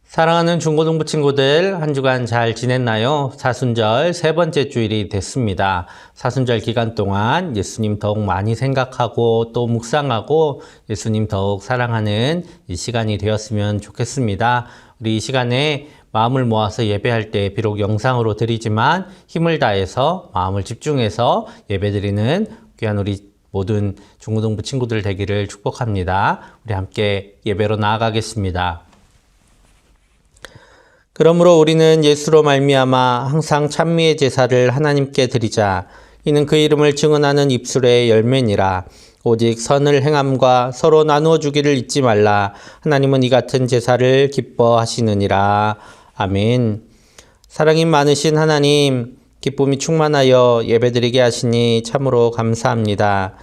사랑하는 중고등부 친구들, 한 주간 잘 지냈나요? 사순절 세 번째 주일이 됐습니다. 사순절 기간 동안 예수님 더욱 많이 생각하고 또 묵상하고 예수님 더욱 사랑하는 이 시간이 되었으면 좋겠습니다. 우리 이 시간에 마음을 모아서 예배할 때 비록 영상으로 드리지만 힘을 다해서 마음을 집중해서 예배드리는 귀한 우리 모든 중고등부 친구들 되기를 축복합니다. 우리 함께 예배로 나아가겠습니다. 그러므로 우리는 예수로 말미암아 항상 찬미의 제사를 하나님께 드리자. 이는 그 이름을 증언하는 입술의 열매니라. 오직 선을 행함과 서로 나누어 주기를 잊지 말라. 하나님은 이 같은 제사를 기뻐하시느니라. 아멘. 사랑이 많으신 하나님, 기쁨이 충만하여 예배드리게 하시니 참으로 감사합니다.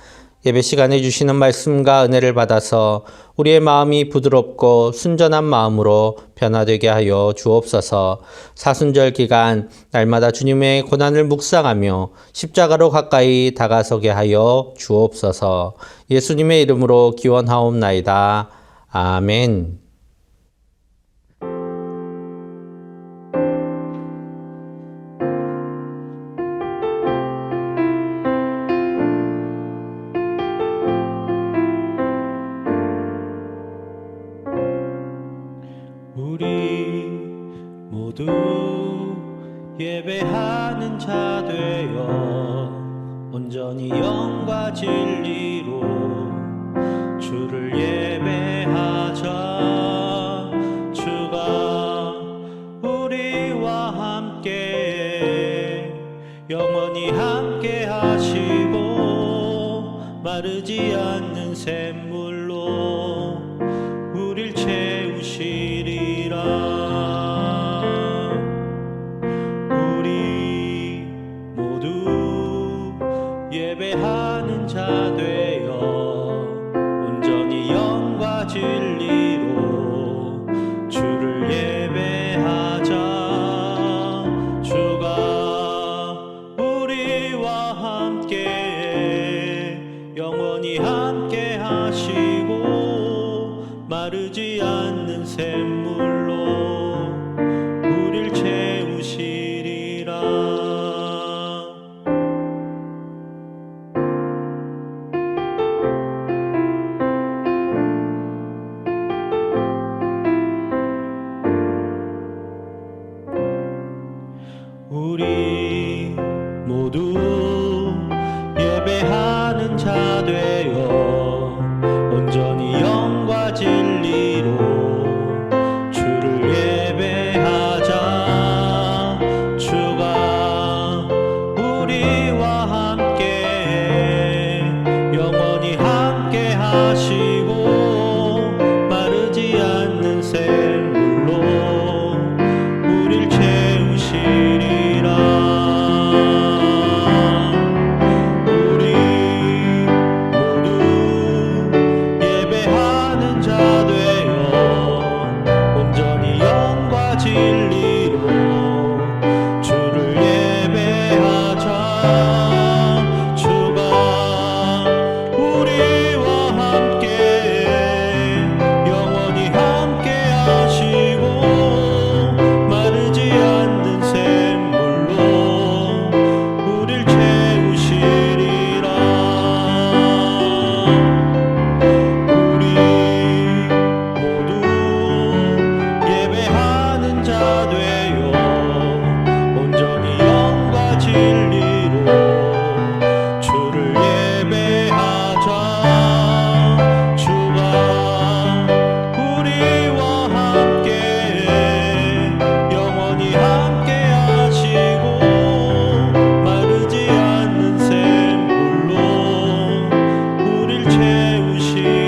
예배 시간에 주시는 말씀과 은혜를 받아서 우리의 마음이 부드럽고 순전한 마음으로 변화되게 하여 주옵소서. 사순절 기간 날마다 주님의 고난을 묵상하며 십자가로 가까이 다가서게 하여 주옵소서. 예수님의 이름으로 기원하옵나이다. 아멘. 우리 모두 예배하는 자 되어 온전히 영과 진리로 주를 예배하자. 주가 우리와 함께 영원히 함께 하시고 마르지 않는 샘물로 우릴 채우시리라. 우리 모두 예배하는 자 되어 온전히 영과 진리로 주를 예배하자. 주가 우리와 함께 영원히 함께 하시고 마르지 않는 샘물로 우릴 채우시리라. 우리 모두 예배하는 자 되어 온전히 영과 진리로 주를 예배하자. 주가 우리와 함께 영원히 함께 하시고 마르지 않는 샘물로 우릴 채우시리라.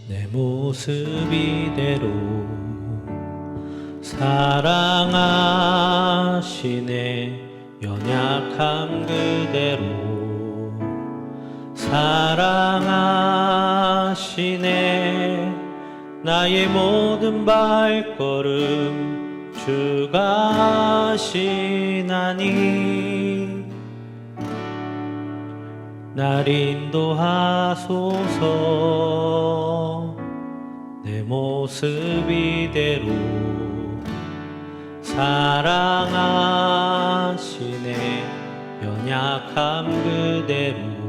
내 모습 이대로 사랑하시네. 연약함 그대로 사랑하시네 나의 모든 발걸음 주가 하시나니 날 인도하소서 내 모습 이대로 사랑하시네 연약함 그대로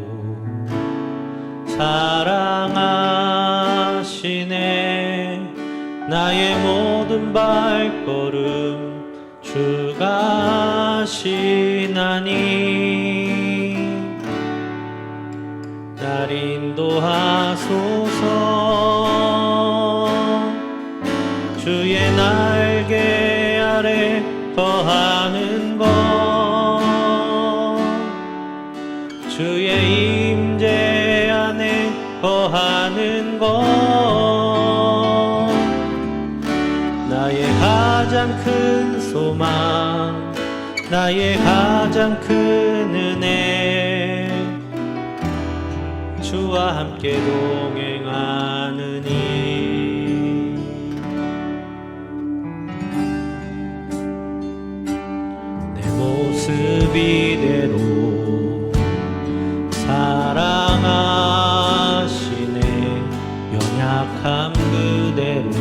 사랑하시네 나의 모든 발걸음 주가 하시나니 날 인도하소서 주의 날개 아래 거하는 것 주의 임재 안에 거하는 것 나의 가장 큰 소망 나의 가장 큰 은혜 주와 함께 동행하느니 내 모습 이대로 사랑하시네 연약함 그대로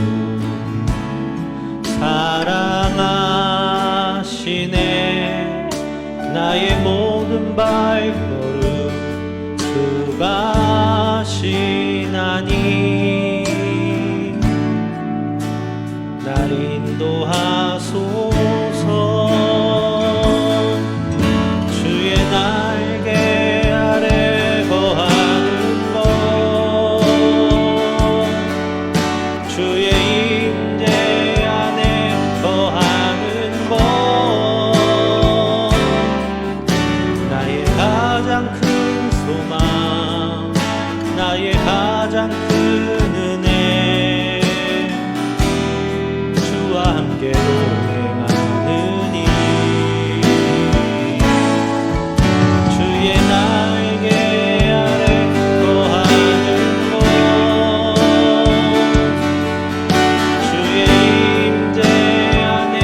사랑하시네 나의 모든 발걸음 주가 하시나니 날 인도하소서 주의 날개 아래 거하는 것 주의 임재 안에 거하는 것 나의 가장 큰 소망 나의 가장 큰 은혜 주와 함께 동행하느니 주의 날개 아래 거하는 것 주의 임재 안에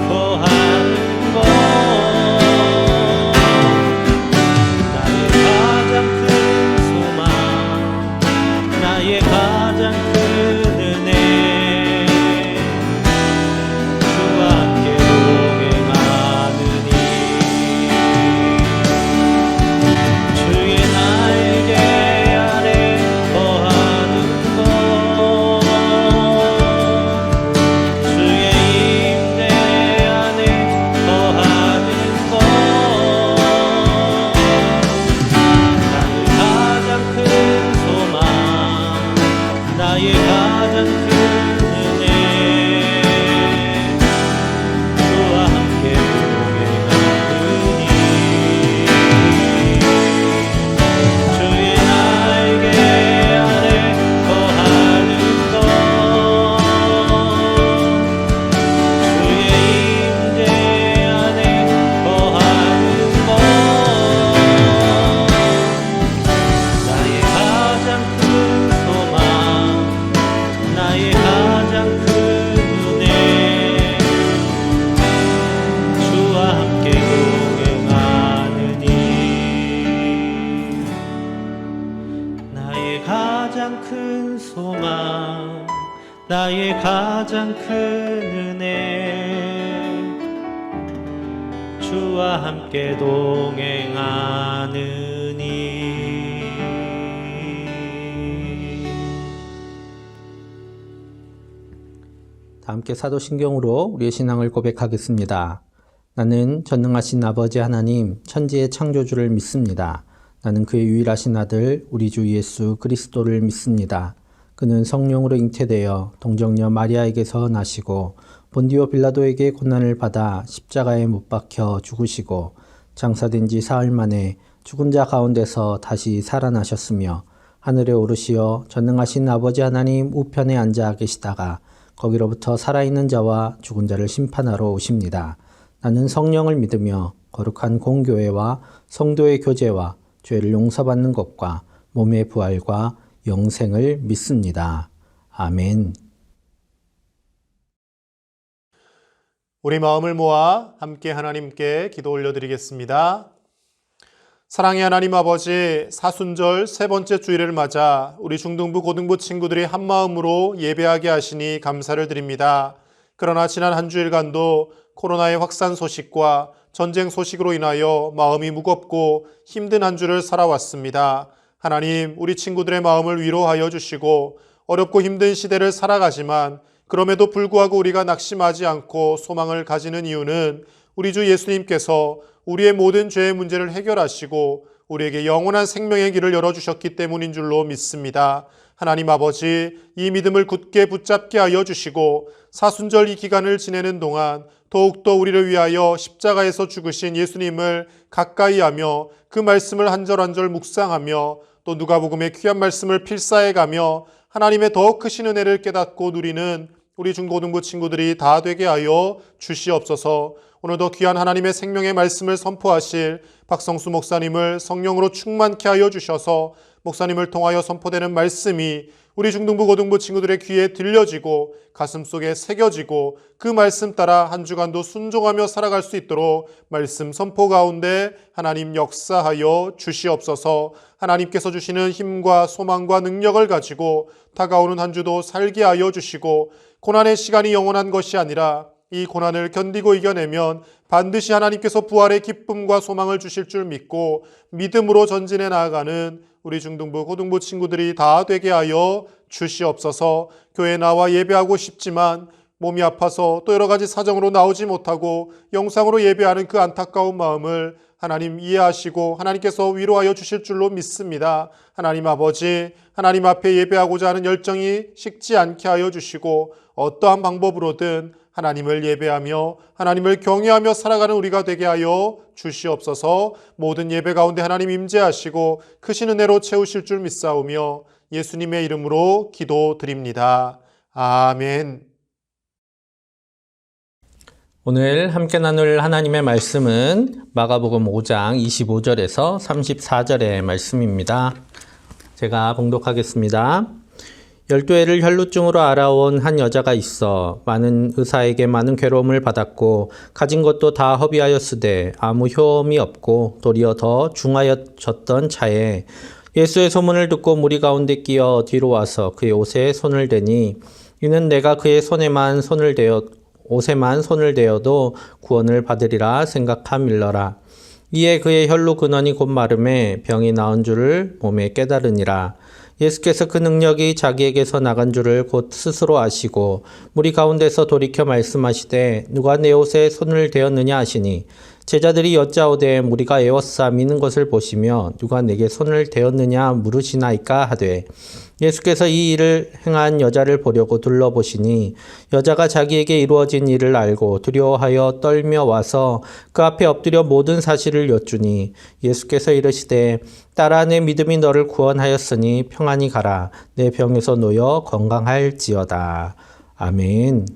거하는 것 나의 가장 큰 소망 나의 가장 큰 은혜 주와 함께 동행하느니 주의 날개 아래 거하는 것 주의 임재 안에 거하는 것 나의 가장 큰 소망 나의 가장 큰 은혜 주와 함께 동행하느니 주의 날개 아래 거하는 것 주의 임재 안에 거하는 것 나의 가장 큰 소망 나의 가장 큰 은혜 주와 함께 동행하느니 나의 가장 큰 소망 나의 가장 큰 은혜 주와 함께 동행하느니 다 함께 사도신경으로 우리의 신앙을 고백하겠습니다. 나는 전능하신 아버지 하나님 천지의 창조주를 믿습니다. 나는 그의 유일하신 아들 우리 주 예수 그리스도를 믿습니다. 그는 성령으로 잉태되어 동정녀 마리아에게서 나시고 본디오 빌라도에게 고난을 받아 십자가에 못 박혀 죽으시고 장사된 지 사흘 만에 죽은 자 가운데서 다시 살아나셨으며 하늘에 오르시어 전능하신 아버지 하나님 우편에 앉아 계시다가 거기로부터 살아있는 자와 죽은 자를 심판하러 오십니다. 나는 성령을 믿으며 거룩한 공교회와 성도의 교제와 죄를 용서받는 것과 몸의 부활과 영생을 믿습니다. 아멘. 우리 마음을 모아 함께 하나님께 기도 올려드리겠습니다. 사랑의 하나님 아버지, 사순절 세 번째 주일을 맞아 우리 중등부 고등부 친구들이 한마음으로 예배하게 하시니 감사를 드립니다. 그러나 지난 한 주일간도 코로나의 확산 소식과 전쟁 소식으로 인하여 마음이 무겁고 힘든 한 주를 살아왔습니다. 하나님, 우리 친구들의 마음을 위로하여 주시고 어렵고 힘든 시대를 살아가지만 그럼에도 불구하고 우리가 낙심하지 않고 소망을 가지는 이유는 우리 주 예수님께서 우리의 모든 죄의 문제를 해결하시고 우리에게 영원한 생명의 길을 열어주셨기 때문인 줄로 믿습니다. 하나님 아버지, 이 믿음을 굳게 붙잡게 하여 주시고 사순절 이 기간을 지내는 동안 더욱더 우리를 위하여 십자가에서 죽으신 예수님을 가까이 하며 그 말씀을 한 절 한 절 묵상하며 또 누가복음의 귀한 말씀을 필사해가며 하나님의 더 크신 은혜를 깨닫고 누리는 우리 중고등부 친구들이 다 되게 하여 주시옵소서. 오늘도 귀한 하나님의 생명의 말씀을 선포하실 박성수 목사님을 성령으로 충만케 하여 주셔서 목사님을 통하여 선포되는 말씀이 우리 중등부 고등부 친구들의 귀에 들려지고 가슴속에 새겨지고 그 말씀 따라 한 주간도 순종하며 살아갈 수 있도록 말씀 선포 가운데 하나님 역사하여 주시옵소서. 하나님께서 주시는 힘과 소망과 능력을 가지고 다가오는 한 주도 살게 하여 주시고 고난의 시간이 영원한 것이 아니라 이 고난을 견디고 이겨내면 반드시 하나님께서 부활의 기쁨과 소망을 주실 줄 믿고 믿음으로 전진해 나아가는 우리 중등부 고등부 친구들이 다 되게 하여 주시옵소서. 교회에 나와 예배하고 싶지만 몸이 아파서 또 여러 가지 사정으로 나오지 못하고 영상으로 예배하는 그 안타까운 마음을 하나님 이해하시고 하나님께서 위로하여 주실 줄로 믿습니다. 하나님 아버지, 하나님 앞에 예배하고자 하는 열정이 식지 않게 하여 주시고 어떠한 방법으로든 하나님을 예배하며 하나님을 경외하며 살아가는 우리가 되게 하여 주시옵소서. 모든 예배 가운데 하나님 임재하시고 크신 은혜로 채우실 줄 믿사오며 예수님의 이름으로 기도드립니다. 아멘. 오늘 함께 나눌 하나님의 말씀은 마가복음 5장 25절에서 34절의 말씀입니다. 제가 봉독하겠습니다. 12해를 혈루증으로 알아온 한 여자가 있어 많은 의사에게 많은 괴로움을 받았고 가진 것도 다 허비하였으되 아무 효험이 없고 도리어 더 중하여졌던 차에 예수의 소문을 듣고 무리 가운데 끼어 뒤로 와서 그의 옷에 손을 대니 이는 내가 그의 옷에만 손을 대어도 구원을 받으리라 생각함일러라. 이에 그의 혈루 근원이 곧 마름에 병이 나은 줄을 몸에 깨달으니라. 예수께서 그 능력이 자기에게서 나간 줄을 곧 스스로 아시고 무리 가운데서 돌이켜 말씀하시되 누가 내 옷에 손을 대었느냐 하시니 제자들이 여짜오되 무리가 에워싸미는 것을 보시며 누가 내게 손을 대었느냐 물으시나이까 하되 예수께서 이 일을 행한 여자를 보려고 둘러보시니 여자가 자기에게 이루어진 일을 알고 두려워하여 떨며 와서 그 앞에 엎드려 모든 사실을 여쭈니 예수께서 이르시되 딸아, 내 믿음이 너를 구원하였으니 평안히 가라. 내 병에서 놓여 건강할지어다. 아멘.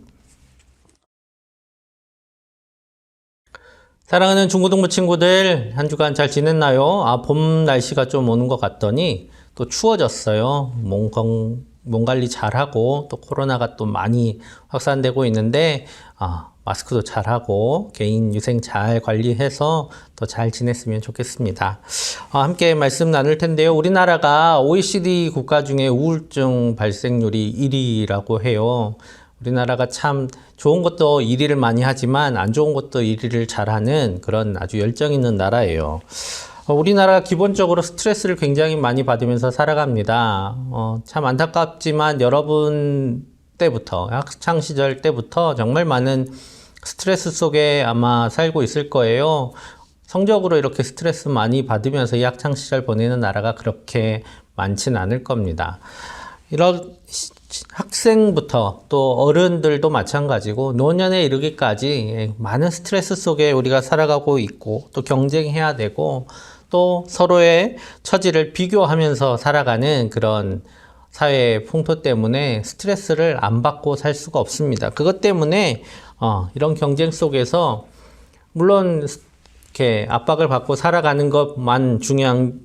사랑하는 중고등부 친구들, 한 주간 잘 지냈나요? 봄 날씨가 좀 오는 것 같더니 또 추워졌어요. 몸 관리 잘하고 또 코로나가 또 많이 확산되고 있는데 마스크도 잘하고 개인 위생 잘 관리해서 더 잘 지냈으면 좋겠습니다. 함께 말씀 나눌 텐데요. 우리나라가 OECD 국가 중에 우울증 발생률이 1위라고 해요. 우리나라가 참 좋은 것도 1위를 많이 하지만 안 좋은 것도 1위를 잘하는 그런 아주 열정 있는 나라예요. 우리나라가 기본적으로 스트레스를 굉장히 많이 받으면서 살아갑니다. 참 안타깝지만 여러분 때부터, 학창 시절 때부터 정말 많은 스트레스 속에 아마 살고 있을 거예요. 성적으로 이렇게 스트레스 많이 받으면서 이 학창 시절 보내는 나라가 그렇게 많지는 않을 겁니다. 이런 학생부터 또 어른들도 마찬가지고 노년에 이르기까지 많은 스트레스 속에 우리가 살아가고 있고 또 경쟁해야 되고 또 서로의 처지를 비교하면서 살아가는 그런 사회 풍토 때문에 스트레스를 안 받고 살 수가 없습니다. 그것 때문에 이런 경쟁 속에서 물론 이렇게 압박을 받고 살아가는 것만 중요한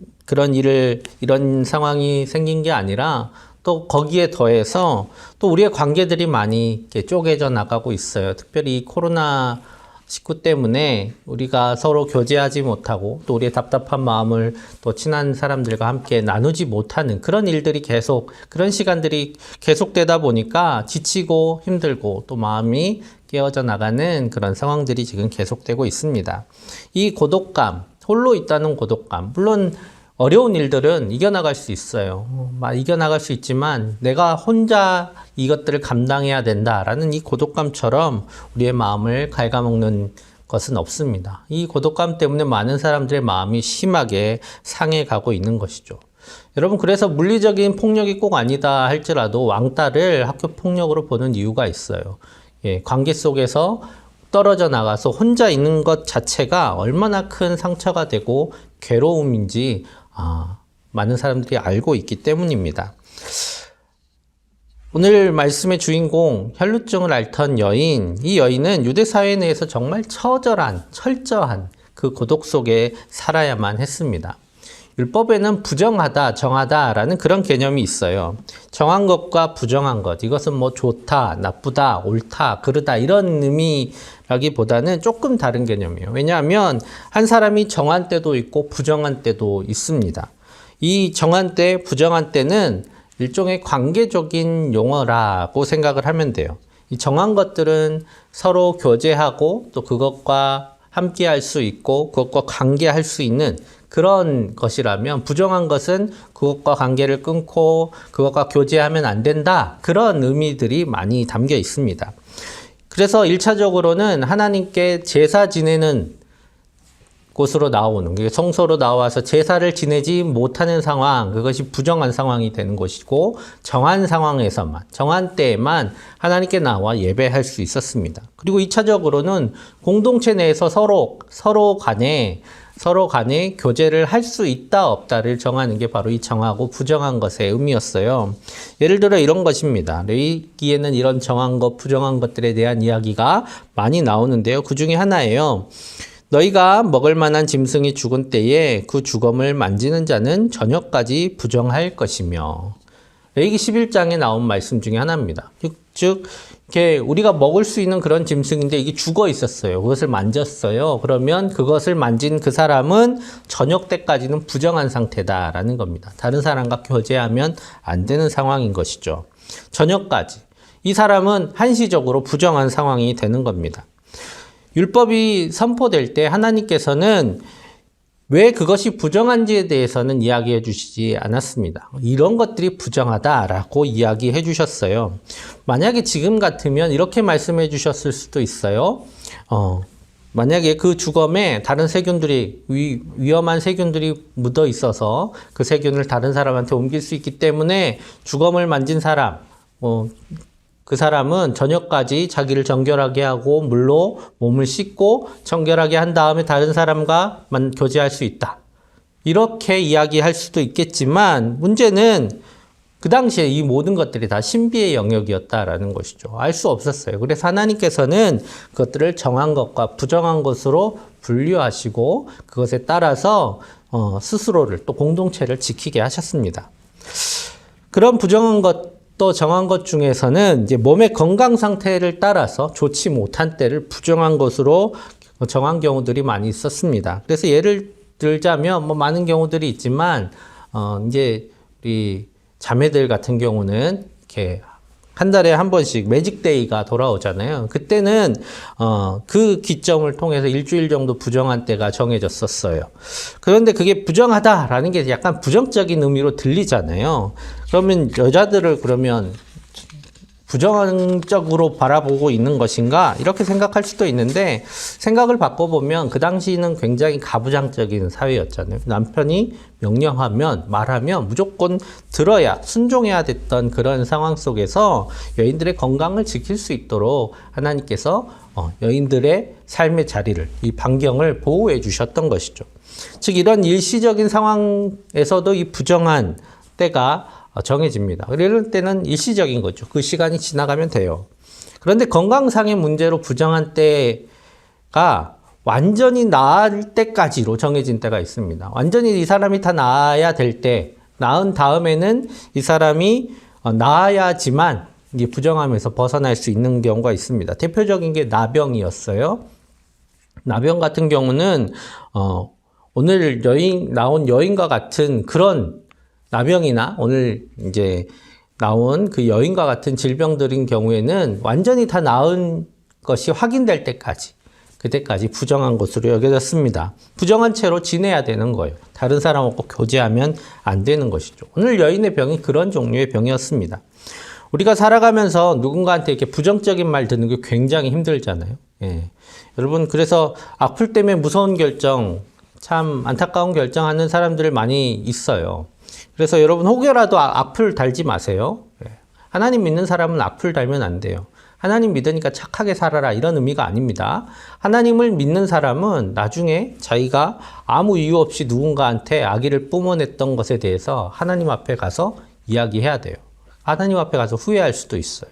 이런 상황이 생긴 게 아니라 또 거기에 더해서 또 우리의 관계들이 많이 이렇게 쪼개져 나가고 있어요. 특별히 이 코로나19 때문에 우리가 서로 교제하지 못하고 또 우리의 답답한 마음을 또 친한 사람들과 함께 나누지 못하는 그런 일들이 그런 시간들이 계속되다 보니까 지치고 힘들고 또 마음이 깨어져 나가는 그런 상황들이 지금 계속되고 있습니다. 이 고독감, 홀로 있다는 고독감, 물론 어려운 일들은 이겨나갈 수 있어요. 이겨나갈 수 있지만 내가 혼자 이것들을 감당해야 된다라는 이 고독감처럼 우리의 마음을 갉아먹는 것은 없습니다. 이 고독감 때문에 많은 사람들의 마음이 심하게 상해가고 있는 것이죠. 여러분, 그래서 물리적인 폭력이 꼭 아니다 할지라도 왕따를 학교 폭력으로 보는 이유가 있어요. 관계 속에서 떨어져 나가서 혼자 있는 것 자체가 얼마나 큰 상처가 되고 괴로움인지 많은 사람들이 알고 있기 때문입니다. 오늘 말씀의 주인공, 혈루증을 앓던 여인, 이 여인은 유대 사회 내에서 정말 철저한 그 고독 속에 살아야만 했습니다. 율법에는 부정하다, 정하다라는 그런 개념이 있어요. 정한 것과 부정한 것, 이것은 뭐 좋다, 나쁘다, 옳다, 그르다 이런 의미라기보다는 조금 다른 개념이에요. 왜냐하면 한 사람이 정한 때도 있고 부정한 때도 있습니다. 이 정한 때, 부정한 때는 일종의 관계적인 용어라고 생각을 하면 돼요. 이 정한 것들은 서로 교제하고 또 그것과 함께 할 수 있고 그것과 관계할 수 있는 그런 것이라면, 부정한 것은 그것과 관계를 끊고 그것과 교제하면 안 된다, 그런 의미들이 많이 담겨 있습니다. 그래서 1차적으로는 하나님께 제사 지내는 곳으로 나오는, 성소로 나와서 제사를 지내지 못하는 상황, 그것이 부정한 상황이 되는 것이고, 정한 상황에서만, 정한 때에만 하나님께 나와 예배할 수 있었습니다. 그리고 2차적으로는 공동체 내에서 서로 간에 교제를 할 수 있다 없다를 정하는 게 바로 이 정하고 부정한 것의 의미였어요. 예를 들어 이런 것입니다. 레위기에는 이런 정한 것, 부정한 것들에 대한 이야기가 많이 나오는데요. 그 중에 하나예요. 너희가 먹을 만한 짐승이 죽은 때에 그 주검을 만지는 자는 저녁까지 부정할 것이며, 레위기 11장에 나온 말씀 중에 하나입니다. 즉 이렇게 우리가 먹을 수 있는 그런 짐승인데 이게 죽어 있었어요. 그것을 만졌어요. 그러면 그것을 만진 그 사람은 저녁 때까지는 부정한 상태다라는 겁니다. 다른 사람과 교제하면 안 되는 상황인 것이죠. 저녁까지. 이 사람은 한시적으로 부정한 상황이 되는 겁니다. 율법이 선포될 때 하나님께서는 왜 그것이 부정한지에 대해서는 이야기해 주시지 않았습니다. 이런 것들이 부정하다라고 이야기해 주셨어요. 만약에 지금 같으면 이렇게 말씀해 주셨을 수도 있어요. 만약에 그 주검에 다른 세균들이, 위험한 세균들이 묻어 있어서 그 세균을 다른 사람한테 옮길 수 있기 때문에 주검을 만진 사람, 그 사람은 저녁까지 자기를 정결하게 하고 물로 몸을 씻고 정결하게 한 다음에 다른 사람과만 교제할 수 있다, 이렇게 이야기할 수도 있겠지만, 문제는 그 당시에 이 모든 것들이 다 신비의 영역이었다라는 것이죠. 알 수 없었어요. 그래서 하나님께서는 그것들을 정한 것과 부정한 것으로 분류하시고 그것에 따라서 스스로를 또 공동체를 지키게 하셨습니다. 그런 부정한 것, 또 정한 것 중에서는 이제 몸의 건강 상태를 따라서 좋지 못한 때를 부정한 것으로 정한 경우들이 많이 있었습니다. 그래서 예를 들자면 많은 경우들이 있지만, 이제 우리 자매들 같은 경우는 이렇게 한 달에 한 번씩 매직데이가 돌아오잖아요. 그때는 그 기점을 통해서 일주일 정도 부정한 때가 정해졌었어요. 그런데 그게 부정하다라는 게 약간 부정적인 의미로 들리잖아요. 그러면 여자들을 그러면 부정적으로 바라보고 있는 것인가, 이렇게 생각할 수도 있는데, 생각을 바꿔보면 그 당시는 굉장히 가부장적인 사회였잖아요. 남편이 명령하면, 말하면 무조건 들어야, 순종해야 됐던 그런 상황 속에서 여인들의 건강을 지킬 수 있도록 하나님께서 여인들의 삶의 자리를, 이 반경을 보호해 주셨던 것이죠. 즉 이런 일시적인 상황에서도 이 부정한 때가 정해집니다. 이럴 때는 일시적인 거죠. 그 시간이 지나가면 돼요. 그런데 건강상의 문제로 부정한 때가 완전히 나을 때까지로 정해진 때가 있습니다. 완전히 이 사람이 다 나아야 될 때, 나은 다음에는 이 사람이 나아야지만 이게 부정함에서 벗어날 수 있는 경우가 있습니다. 대표적인 게 나병이었어요. 나병 같은 경우는 오늘 나온 여인과 같은 그런 나병이나 오늘 이제 나온 그 여인과 같은 질병들인 경우에는 완전히 다 나은 것이 확인될 때까지, 그때까지 부정한 것으로 여겨졌습니다. 부정한 채로 지내야 되는 거예요. 다른 사람하고 교제하면 안 되는 것이죠. 오늘 여인의 병이 그런 종류의 병이었습니다. 우리가 살아가면서 누군가한테 이렇게 부정적인 말 듣는 게 굉장히 힘들잖아요. 예. 여러분, 그래서 악플 때문에 무서운 결정, 참 안타까운 결정하는 사람들 많이 있어요. 그래서 여러분 혹여라도 악플 달지 마세요. 예. 하나님 믿는 사람은 악플 달면 안 돼요. 하나님 믿으니까 착하게 살아라 이런 의미가 아닙니다. 하나님을 믿는 사람은 나중에 자기가 아무 이유 없이 누군가한테 악의를 뿜어냈던 것에 대해서 하나님 앞에 가서 이야기해야 돼요. 하나님 앞에 가서 후회할 수도 있어요.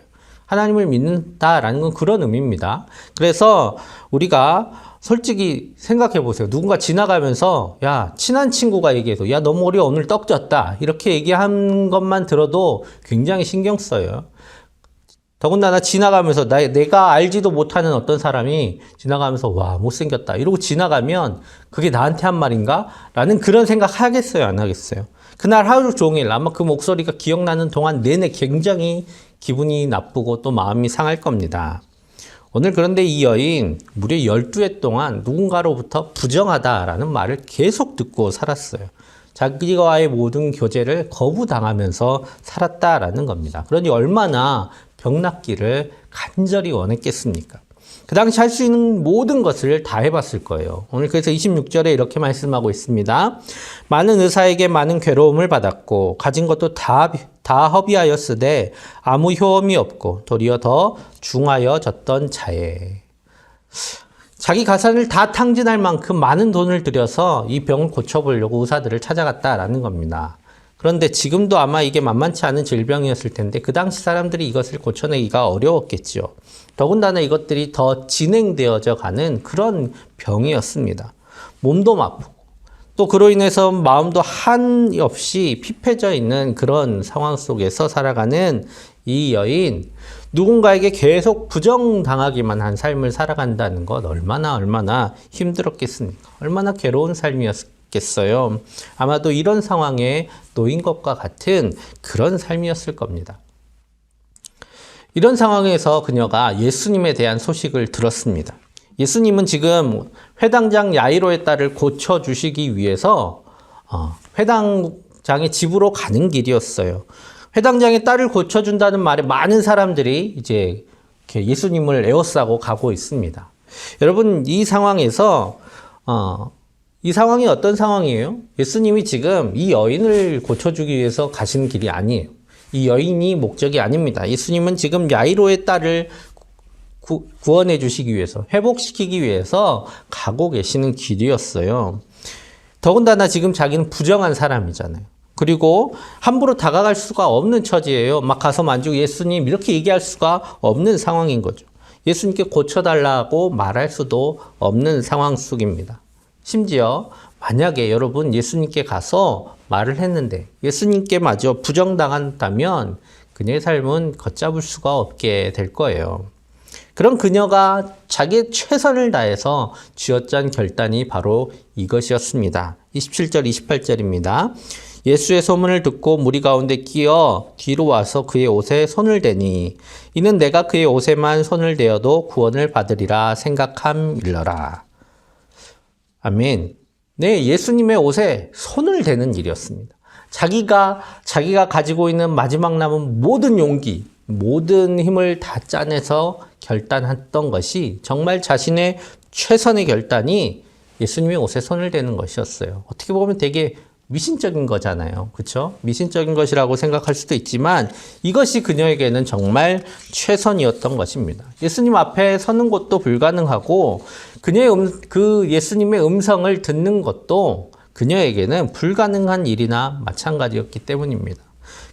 하나님을 믿는다라는 건 그런 의미입니다. 그래서 우리가 솔직히 생각해 보세요. 누군가 지나가면서 야, 친한 친구가 얘기해서 야, 너 머리 오늘 떡졌다 이렇게 얘기한 것만 들어도 굉장히 신경 써요. 더군다나 지나가면서 내가 알지도 못하는 어떤 사람이 지나가면서 와, 못생겼다 이러고 지나가면 그게 나한테 한 말인가? 라는 그런 생각 하겠어요? 안 하겠어요? 그날 하루 종일 아마 그 목소리가 기억나는 동안 내내 굉장히 기분이 나쁘고 또 마음이 상할 겁니다. 오늘 그런데 이 여인 무려 12해 동안 누군가로부터 부정하다라는 말을 계속 듣고 살았어요. 자기와의 모든 교제를 거부당하면서 살았다라는 겁니다. 그러니 얼마나 병 낫기를 간절히 원했겠습니까? 그 당시 할 수 있는 모든 것을 다 해봤을 거예요. 오늘 그래서 26절에 이렇게 말씀하고 있습니다. 많은 의사에게 많은 괴로움을 받았고 가진 것도 다 허비하였으되 아무 효험이 없고 도리어 더 중하여졌던 자에. 자기 가산을 다 탕진할 만큼 많은 돈을 들여서 이 병을 고쳐보려고 의사들을 찾아갔다라는 겁니다. 그런데 지금도 아마 이게 만만치 않은 질병이었을 텐데 그 당시 사람들이 이것을 고쳐내기가 어려웠겠죠. 더군다나 이것들이 더 진행되어져 가는 그런 병이었습니다. 몸도 아프고 또 그로 인해서 마음도 한없이 피폐져 있는 그런 상황 속에서 살아가는 이 여인, 누군가에게 계속 부정당하기만 한 삶을 살아간다는 것 얼마나 힘들었겠습니까? 얼마나 괴로운 삶이었겠어요. 아마도 이런 상황에 놓인 것과 같은 그런 삶이었을 겁니다. 이런 상황에서 그녀가 예수님에 대한 소식을 들었습니다. 예수님은 지금 회당장 야이로의 딸을 고쳐주시기 위해서 회당장의 집으로 가는 길이었어요. 회당장의 딸을 고쳐준다는 말에 많은 사람들이 이제 예수님을 에워싸고 가고 있습니다. 여러분, 이 상황에서 이 상황이 어떤 상황이에요? 예수님이 지금 이 여인을 고쳐주기 위해서 가시는 길이 아니에요. 이 여인이 목적이 아닙니다. 예수님은 지금 야이로의 딸을 구원해 주시기 위해서, 회복시키기 위해서 가고 계시는 길이었어요. 더군다나 지금 자기는 부정한 사람이잖아요. 그리고 함부로 다가갈 수가 없는 처지예요. 막 가서 만지고 예수님 이렇게 얘기할 수가 없는 상황인 거죠. 예수님께 고쳐달라고 말할 수도 없는 상황 속입니다. 심지어 만약에 여러분 예수님께 가서 말을 했는데 예수님께 마저 부정당한다면 그녀의 삶은 걷잡을 수가 없게 될 거예요. 그런 그녀가 자기의 최선을 다해서 쥐어짠 결단이 바로 이것이었습니다. 27절, 28절입니다. 예수의 소문을 듣고 무리 가운데 끼어 뒤로 와서 그의 옷에 손을 대니 이는 내가 그의 옷에만 손을 대어도 구원을 받으리라 생각함일러라. 아멘. 네, 예수님의 옷에 손을 대는 일이었습니다. 자기가 가지고 있는 마지막 남은 모든 용기, 모든 힘을 다 짜내서 결단했던 것이 정말 자신의 최선의 결단이 예수님의 옷에 손을 대는 것이었어요. 어떻게 보면 되게 미신적인 거잖아요. 그렇죠? 미신적인 것이라고 생각할 수도 있지만 이것이 그녀에게는 정말 최선이었던 것입니다. 예수님 앞에 서는 것도 불가능하고 그 예수님의 음성을 듣는 것도 그녀에게는 불가능한 일이나 마찬가지였기 때문입니다.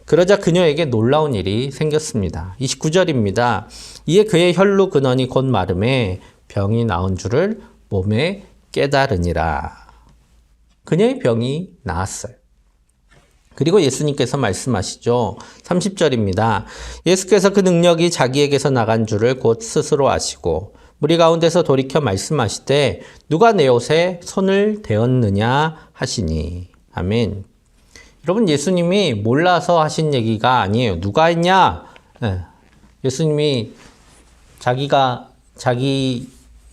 그러자 그녀에게 놀라운 일이 생겼습니다. 29절입니다. 이에 그의 혈루 근원이 곧 마름에 병이 나은 줄을 몸에 깨달으니라. 그녀의 병이 나았어요. 그리고 예수님께서 말씀하시죠. 30절입니다. 예수께서 그 능력이 자기에게서 나간 줄을 곧 스스로 아시고 무리 가운데서 돌이켜 말씀하시되 누가 내 옷에 손을 대었느냐 하시니. 아멘. 여러분, 예수님이 몰라서 하신 얘기가 아니에요. 누가 했냐? 예수님이 자기의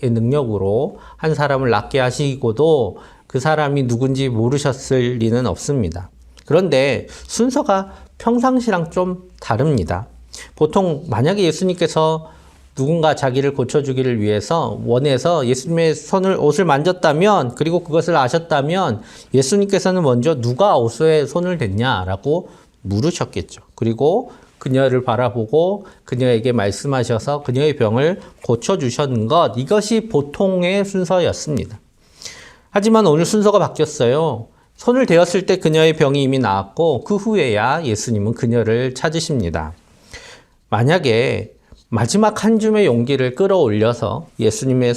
능력으로 한 사람을 낫게 하시고도 그 사람이 누군지 모르셨을 리는 없습니다. 그런데 순서가 평상시랑 좀 다릅니다. 보통 만약에 예수님께서 누군가 자기를 고쳐주기를 위해서 원해서 예수님의 옷을 만졌다면, 그리고 그것을 아셨다면 예수님께서는 먼저 누가 옷에 손을 댔냐라고 물으셨겠죠. 그리고 그녀를 바라보고 그녀에게 말씀하셔서 그녀의 병을 고쳐주셨는 것, 이것이 보통의 순서였습니다. 하지만 오늘 순서가 바뀌었어요. 손을 대었을 때 그녀의 병이 이미 나았고 그 후에야 예수님은 그녀를 찾으십니다. 만약에 마지막 한 줌의 용기를 끌어올려서 예수님의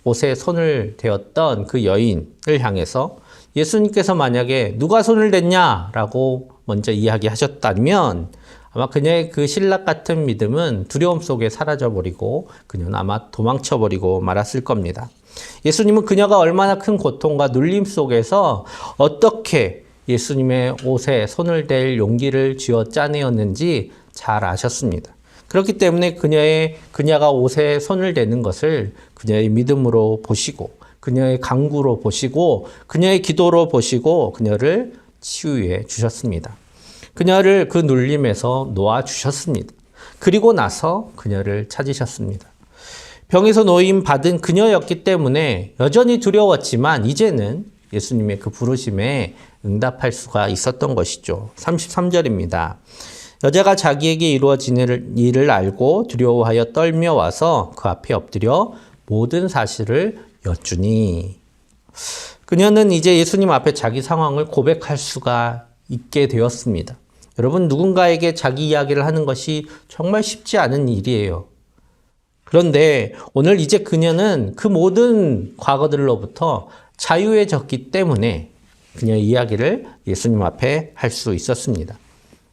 옷에 손을 대었던 그 여인을 향해서 예수님께서 만약에 누가 손을 댔냐라고 먼저 이야기하셨다면 아마 그녀의 그 신락 같은 믿음은 두려움 속에 사라져버리고 그녀는 아마 도망쳐버리고 말았을 겁니다. 예수님은 그녀가 얼마나 큰 고통과 눌림 속에서 어떻게 예수님의 옷에 손을 댈 용기를 쥐어 짜내었는지 잘 아셨습니다. 그렇기 때문에 그녀가 옷에 손을 대는 것을 그녀의 믿음으로 보시고 그녀의 간구로 보시고 그녀의 기도로 보시고 그녀를 치유해 주셨습니다. 그녀를 그 눌림에서 놓아주셨습니다. 그리고 나서 그녀를 찾으셨습니다. 병에서 노임 받은 그녀였기 때문에 여전히 두려웠지만 이제는 예수님의 그 부르심에 응답할 수가 있었던 것이죠. 33절입니다. 여자가 자기에게 이루어진 일을 알고 두려워하여 떨며 와서 그 앞에 엎드려 모든 사실을 여쭈니. 그녀는 이제 예수님 앞에 자기 상황을 고백할 수가 있게 되었습니다. 여러분, 누군가에게 자기 이야기를 하는 것이 정말 쉽지 않은 일이에요. 그런데 오늘 이제 그녀는 그 모든 과거들로부터 자유해졌기 때문에 그녀의 이야기를 예수님 앞에 할 수 있었습니다.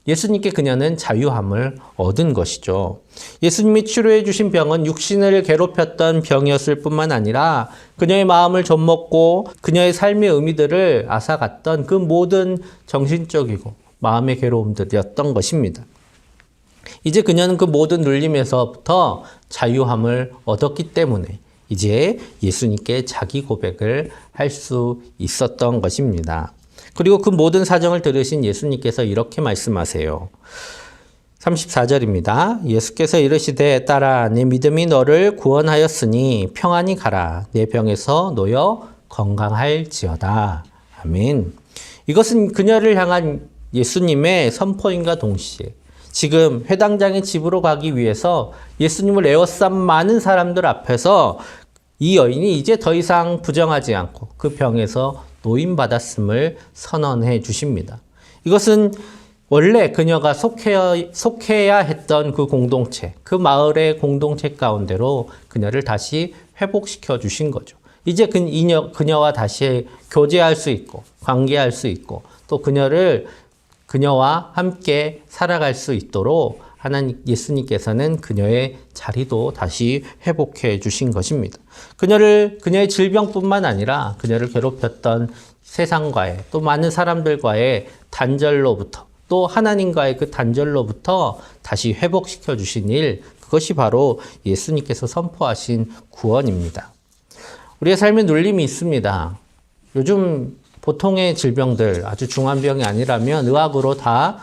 예수님께 그녀는 자유함을 얻은 것이죠. 예수님이 치료해 주신 병은 육신을 괴롭혔던 병이었을 뿐만 아니라 그녀의 마음을 좀먹고 그녀의 삶의 의미들을 앗아갔던 그 모든 정신적이고 마음의 괴로움들이었던 것입니다. 이제 그녀는 그 모든 눌림에서부터 자유함을 얻었기 때문에 이제 예수님께 자기 고백을 할 수 있었던 것입니다. 그리고 그 모든 사정을 들으신 예수님께서 이렇게 말씀하세요. 34절입니다. 예수께서 이르시되 딸아 내 믿음이 너를 구원하였으니 평안히 가라. 내 병에서 놓여 건강할지어다. 아멘. 이것은 그녀를 향한 예수님의 선포인과 동시에 지금 회당장의 집으로 가기 위해서 예수님을 에워싼 많은 사람들 앞에서 이 여인이 이제 더 이상 부정하지 않고 그 병에서 노임받았음을 선언해 주십니다. 이것은 원래 그녀가 속해야 했던 그 공동체, 그 마을의 공동체 가운데로 그녀를 다시 회복시켜 주신 거죠. 이제 그녀와 다시 교제할 수 있고 관계할 수 있고 또 그녀와 함께 살아갈 수 있도록 하나님 예수님께서는 그녀의 자리도 다시 회복해 주신 것입니다. 그녀의 질병뿐만 아니라 그녀를 괴롭혔던 세상과의 또 많은 사람들과의 단절로부터 또 하나님과의 그 단절로부터 다시 회복시켜 주신 일, 그것이 바로 예수님께서 선포하신 구원입니다. 우리의 삶에 눌림이 있습니다. 요즘 보통의 질병들, 아주 중한 병이 아니라면 의학으로 다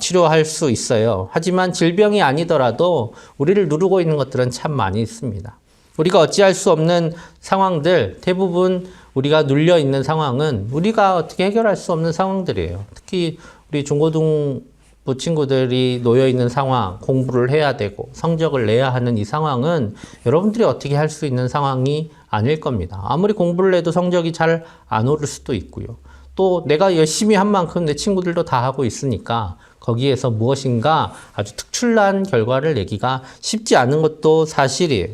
치료할 수 있어요. 하지만 질병이 아니더라도 우리를 누르고 있는 것들은 참 많이 있습니다. 우리가 어찌할 수 없는 상황들, 대부분 우리가 눌려 있는 상황은 우리가 어떻게 해결할 수 없는 상황들이에요. 특히 우리 중고등부 친구들이 놓여 있는 상황, 공부를 해야 되고 성적을 내야 하는 이 상황은 여러분들이 어떻게 할 수 있는 상황이 아닐 겁니다. 아무리 공부를 해도 성적이 잘 안 오를 수도 있고요. 또 내가 열심히 한 만큼 내 친구들도 다 하고 있으니까 거기에서 무엇인가 아주 특출난 결과를 내기가 쉽지 않은 것도 사실이에요.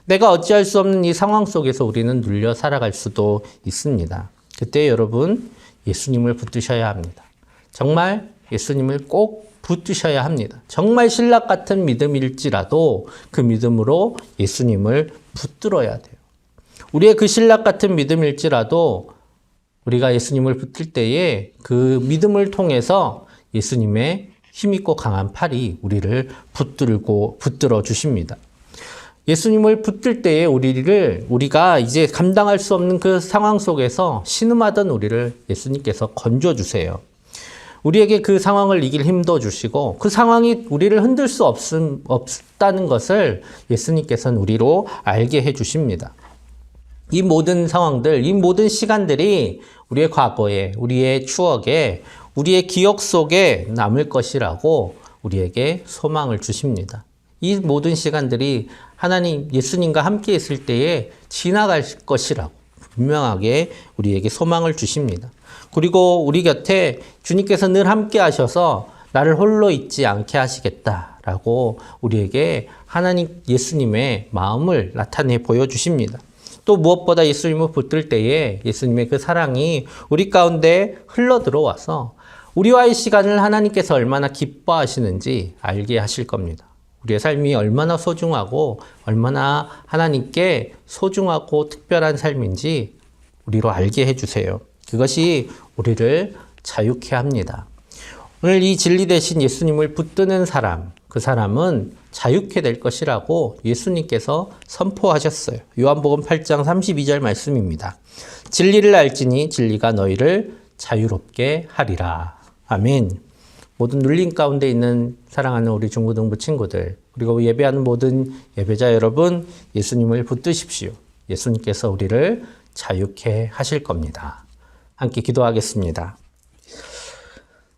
내가 어찌할 수 없는 이 상황 속에서 우리는 눌려 살아갈 수도 있습니다. 그때 여러분 예수님을 붙드셔야 합니다. 정말 예수님을 꼭 붙드셔야 합니다. 정말 신락 같은 믿음일지라도 그 믿음으로 예수님을 붙들어야 돼요. 우리의 그 신락 같은 믿음일지라도 우리가 예수님을 붙들 때에 그 믿음을 통해서 예수님의 힘있고 강한 팔이 우리를 붙들어 주십니다. 예수님을 붙들 때에 우리가 이제 감당할 수 없는 그 상황 속에서 신음하던 우리를 예수님께서 건져주세요. 우리에게 그 상황을 이길 힘도 주시고 그 상황이 우리를 흔들 수 없다는 것을 예수님께서는 우리로 알게 해주십니다. 이 모든 상황들, 이 모든 시간들이 우리의 과거에, 우리의 추억에, 우리의 기억 속에 남을 것이라고 우리에게 소망을 주십니다. 이 모든 시간들이 예수님과 함께 있을 때에 지나갈 것이라고 분명하게 우리에게 소망을 주십니다. 그리고 우리 곁에 주님께서 늘 함께 하셔서 나를 홀로 있지 않게 하시겠다라고 우리에게 예수님의 마음을 나타내 보여주십니다. 또 무엇보다 예수님을 붙들 때에 예수님의 그 사랑이 우리 가운데 흘러 들어와서 우리와의 시간을 하나님께서 얼마나 기뻐하시는지 알게 하실 겁니다. 우리의 삶이 얼마나 소중하고 얼마나 하나님께 소중하고 특별한 삶인지 우리로 알게 해주세요. 그것이 우리를 자유케 합니다. 오늘 이 진리 대신 예수님을 붙드는 사람, 그 사람은 자유케 될 것이라고 예수님께서 선포하셨어요. 요한복음 8장 32절 말씀입니다. 진리를 알지니 진리가 너희를 자유롭게 하리라. 아멘. 모든 눌림 가운데 있는 사랑하는 우리 중고등부 친구들, 그리고 예배하는 모든 예배자 여러분, 예수님을 붙드십시오. 예수님께서 우리를 자유케 하실 겁니다. 함께 기도하겠습니다.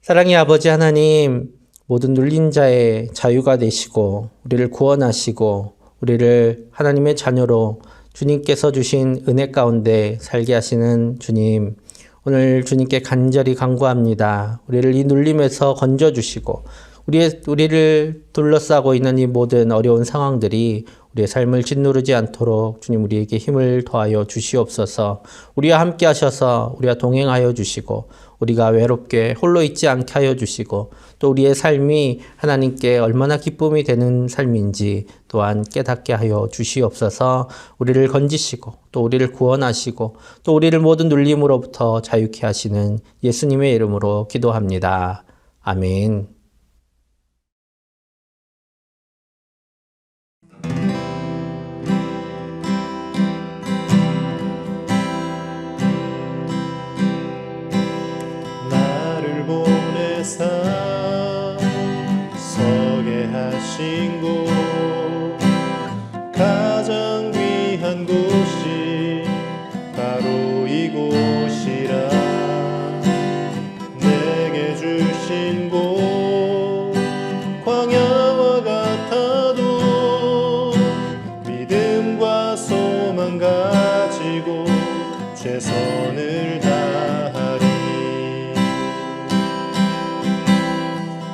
사랑의 아버지 하나님, 모든 눌린 자의 자유가 되시고 우리를 구원하시고 우리를 하나님의 자녀로 주님께서 주신 은혜 가운데 살게 하시는 주님, 오늘 주님께 간절히 간구합니다. 우리를 이 눌림에서 건져주시고 우리를 둘러싸고 있는 이 모든 어려운 상황들이 우리의 삶을 짓누르지 않도록 주님 우리에게 힘을 더하여 주시옵소서. 우리와 함께 하셔서 우리와 동행하여 주시고 우리가 외롭게 홀로 있지 않게 하여 주시고 또 우리의 삶이 하나님께 얼마나 기쁨이 되는 삶인지 또한 깨닫게 하여 주시옵소서. 우리를 건지시고 또 우리를 구원하시고 또 우리를 모든 눌림으로부터 자유케 하시는 예수님의 이름으로 기도합니다. 아멘. 나를 보내사 서게 하신 곳 가장 귀한 곳이 바로 이곳이라 내게 주신 곳 광야와 같아도 믿음과 소망 가지고 최선을 다하리.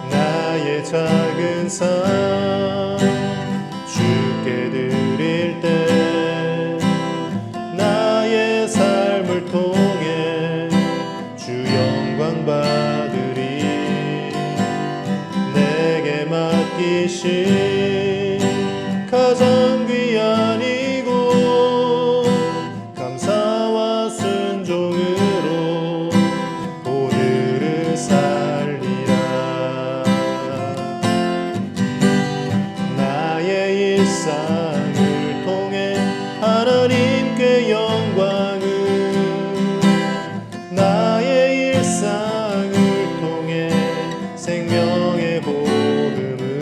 나의 작은 삶 주께 드릴 때 나의 삶을 통해 주 영광 받으리. 내게 맡기신 가장 귀한 이곳 감사와 순종으로 오늘을 살리라. 나의 일상을 통해 하나님께 영광을 나의 일상을 통해 생명의 복음을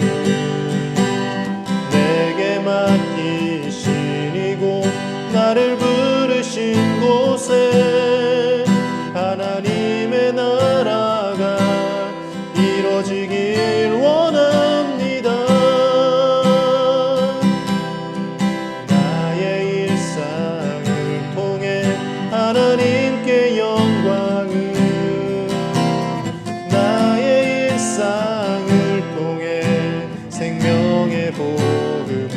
내게 맡기신 이곳 나를 부르신 곳에 하나님의 나라가 이루어지길 원합니다. 나의 일상을 통해 하나님께 영광을 나의 일상을 통해 생명의 복음을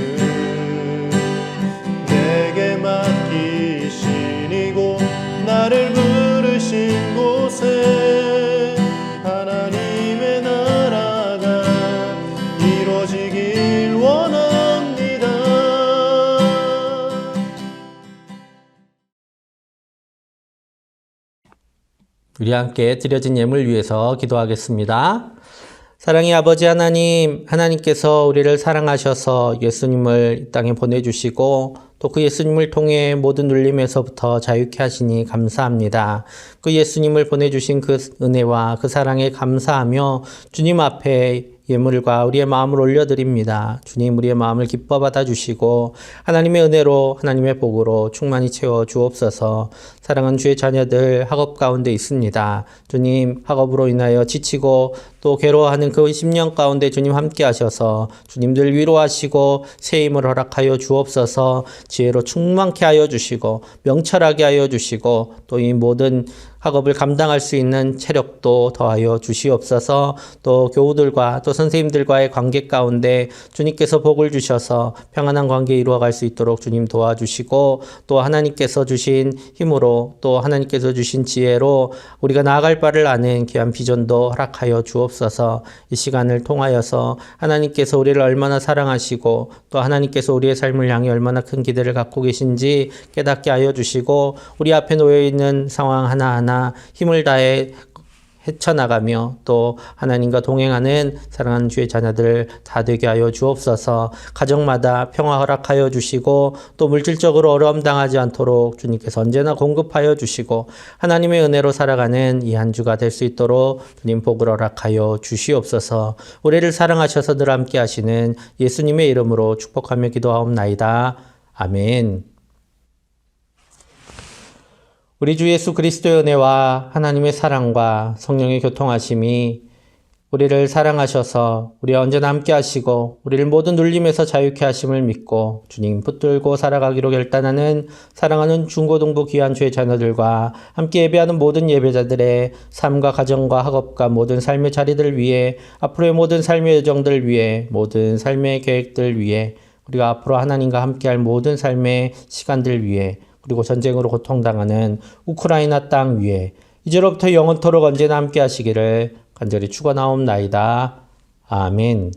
나를 부르신 곳에 하나님의 나라가 이루어지길 원합니다. 우리 함께 드려진 예물 위해서 기도하겠습니다. 사랑의 아버지 하나님, 하나님께서 우리를 사랑하셔서 예수님을 이 땅에 보내주시고 또 그 예수님을 통해 모든 눌림에서부터 자유케 하시니 감사합니다. 그 예수님을 보내주신 그 은혜와 그 사랑에 감사하며 주님 앞에 예물과 우리의 마음을 올려드립니다. 주님, 우리의 마음을 기뻐 받아주시고 하나님의 은혜로 하나님의 복으로 충만히 채워 주옵소서. 사랑하는 주의 자녀들 학업 가운데 있습니다. 주님, 학업으로 인하여 지치고 또 괴로워하는 그 10년 가운데 주님 함께 하셔서 주님들 위로하시고 새 힘을 허락하여 주옵소서. 지혜로 충만케 하여 주시고 명철하게 하여 주시고 또 이 모든 학업을 감당할 수 있는 체력도 더하여 주시옵소서. 또 교우들과 또 선생님들과의 관계 가운데 주님께서 복을 주셔서 평안한 관계 이루어갈 수 있도록 주님 도와주시고 또 하나님께서 주신 힘으로 또 하나님께서 주신 지혜로 우리가 나아갈 바를 아는 귀한 비전도 허락하여 주옵소서. 이 시간을 통하여서 하나님께서 우리를 얼마나 사랑하시고 또 하나님께서 우리의 삶을 향해 얼마나 큰 기대를 갖고 계신지 깨닫게 하여 주시고 우리 앞에 놓여있는 상황 하나하나 힘을 다해 헤쳐나가며 또 하나님과 동행하는 사랑하는 주의 자녀들 다 되게 하여 주옵소서. 가정마다 평화 허락하여 주시고 또 물질적으로 어려움 당하지 않도록 주님께서 언제나 공급하여 주시고 하나님의 은혜로 살아가는 이 한 주가 될 수 있도록 주님 복을 허락하여 주시옵소서. 우리를 사랑하셔서 늘 함께 하시는 예수님의 이름으로 축복하며 기도하옵나이다. 아멘. 우리 주 예수 그리스도의 은혜와 하나님의 사랑과 성령의 교통하심이 우리를 사랑하셔서 우리와 언제나 함께 하시고 우리를 모든 눌림에서 자유케 하심을 믿고 주님 붙들고 살아가기로 결단하는 사랑하는 중고등부 귀한 주의 자녀들과 함께 예배하는 모든 예배자들의 삶과 가정과 학업과 모든 삶의 자리들 위해 앞으로의 모든 삶의 여정들 위해 모든 삶의 계획들 위해 우리가 앞으로 하나님과 함께할 모든 삶의 시간들 위해 그리고 전쟁으로 고통당하는 우크라이나 땅 위에 이제로부터 영원토록 언제나 함께 하시기를 간절히 축원하옵나이다. 아멘.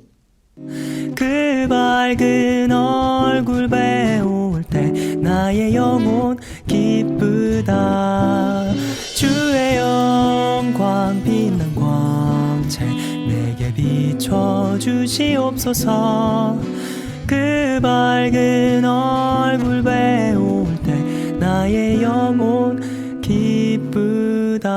그 밝은 얼굴 배울 때 나의 영혼 기쁘다. 주의 영광 빛난 광채 내게 비춰주시옵소서. 그 밝은 얼굴 배울 때 나의 영혼 기쁘다.